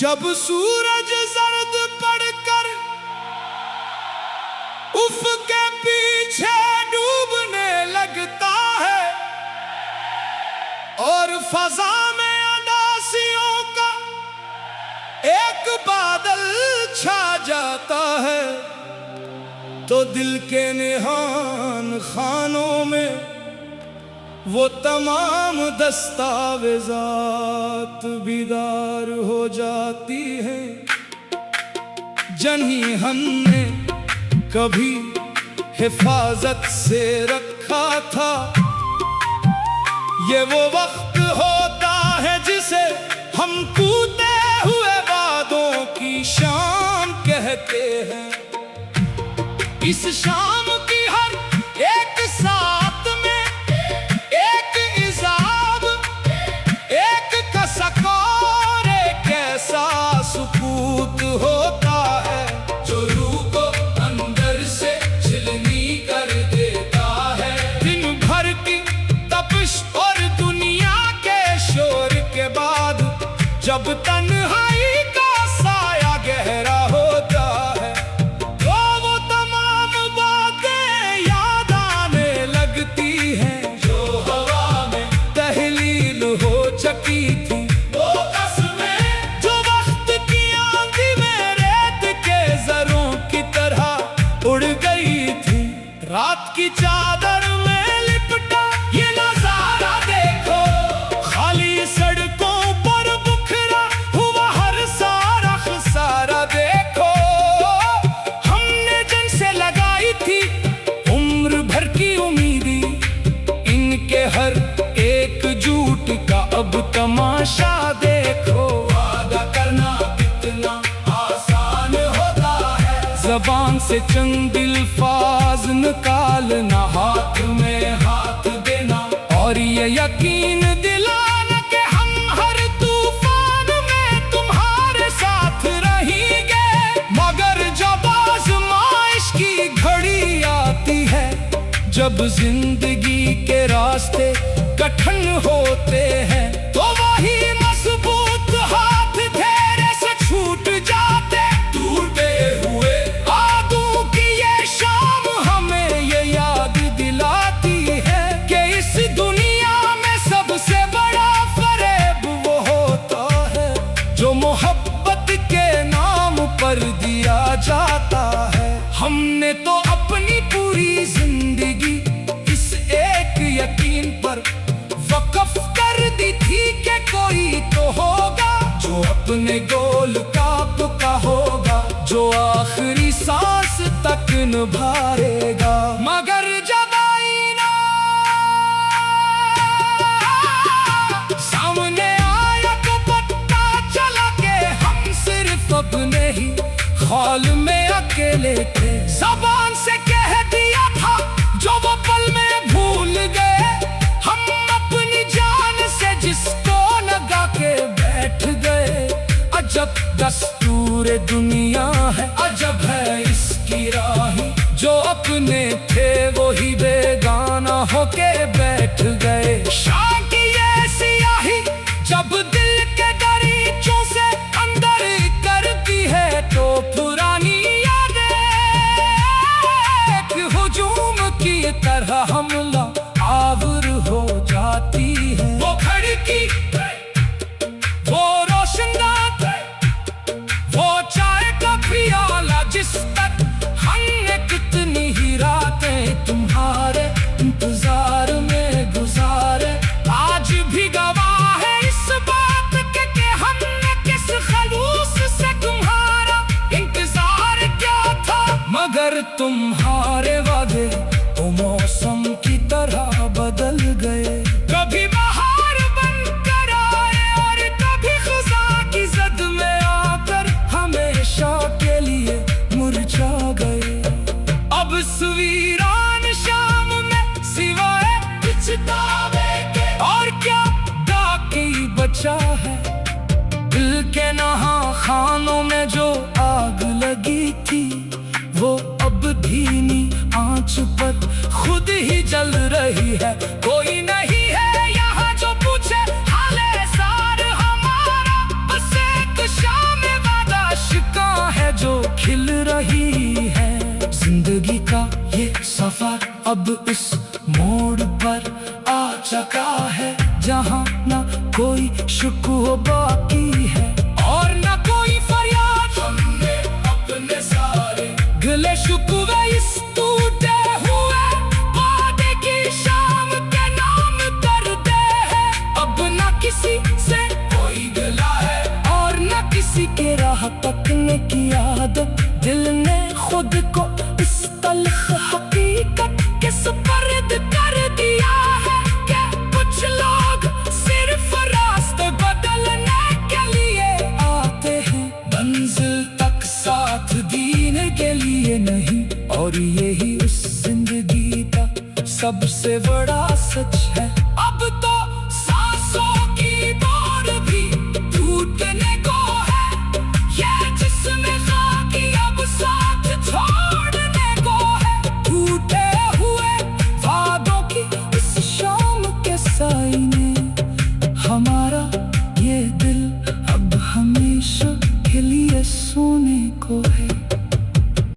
जब सूरज जर्द पड़कर उफ़क़ के पीछे डूबने लगता है और फजा में अनासियों का एक बादल छा जाता है, तो दिल के निहान खानों में वो तमाम दस्तावेज़ात बीदार हो जाती हैं। जन्ही हमने कभी हिफाजत से रखा था, ये वो वक्त होता है जिसे हम कूदे हुए वादों की शाम कहते हैं। इस शाम की हर एक साथ में एक इज़ाब, एक कसक और एक ऐसा सुकूत होता है जो रूह को अंदर से छिलनी कर देता है। दिन भर की तपिश और दुनिया के शोर के बाद जब तन्हाई का साया गहरा होता है, तो वो तमाम बातें याद आने लगती हैं जो हवा में तहलील हो चुकी थी। वो कसमें जो वक्त की आंधी में रेत के ज़रों की तरह उड़ गई थी। रात की चादर में लिपटा ये नजारा देखो, खाली सड़कों पर बुखरा हुआ हर सारा खसारा देखो। हमने जिनसे लगाई थी उम्र भर की उम्मीदी, इनके हर एक झूठ का अब तमाशा देखो। वादा करना कितना आसान होता है, ज़बान से चंद अल्फाज निकालना, हाथ में हाथ देना और ये यकीन दिलाना कि हम हर तूफान में तुम्हारे साथ रहेंगे। मगर जब आज़माइश की घड़ी आती है, जब जिंदगी के रास्ते कठिन होते हैं, तो वही मजबूत हाथ धैर्य से छूट जाते। टूटे हुए आगों की ये शाम हमें ये याद दिलाती है कि इस दुनिया में सबसे बड़ा फरेब वो होता है जो मोहब्बत के नाम पर दिया जाता है। हमने तो अपनी पूरी जिंदगी इस एक यकीन पर वक़्फ़ कर दी थी कि कोई तो होगा जो अपने गोल का पुका होगा, जो आखिरी सांस तक निभाएगा। मगर जब आईना सामने आया तो पता चला कि हम सिर्फ अपने ही ख्याल में अकेले थे। ज़बान से कह दिया था जो वो पल में भूल गए, हम अपनी जान से जिसको लगा के बैठ गए। अजब दस्तूर दुनिया है, अजब है इसकी राही, जो अपने थे वो ही बेगाना होके बैठ गए। शाम की ये सियाही जब दिल के दरीचों से अंदर करती है, तो पुरानी यादें एक हुजूम की तरह हमला आवर हो जाती है। वो खिड़की, वो रोशनदान, वो चाय का प्याला जिस तक हमने कितनी ही रातें तुम्हारे इंतजार में गुजारे, आज भी गवाह है इस बात के कि हमने किस खलूस से तुम्हारा इंतजार किया था। मगर तुम्हारे वादे वो मौसम की तरह बदल गए, कभी बहार बनकर आए और कभी ख़ुदा की जद में आकर हमेशा के लिए मुरझा गए। अब सवीरान शाम में सिवाय पछतावे के और क्या बाकी बचा है। दिल के नहा खानों में जो आग लगी थी वो अब भी अब इस मोड़ पर आ चुका है जहाँ न कोई शिकवा बाकी है और न कोई फरियाद। हमने अपने सारे गिले शिकवे इस टूटे हुए वादे की शाम के नाम कर दे है। अब न किसी से कोई गिला है और न किसी के राह तकने की आदत। दिल ने खुद को इस तल्ख हकीकत के सुपर्द कर दिया है कि कुछ लोग सिर्फ रास्ते बदलने के लिए आते हैं, मंजिल तक साथ देने के लिए नहीं। और यही उस जिंदगी का सबसे बड़ा सच है।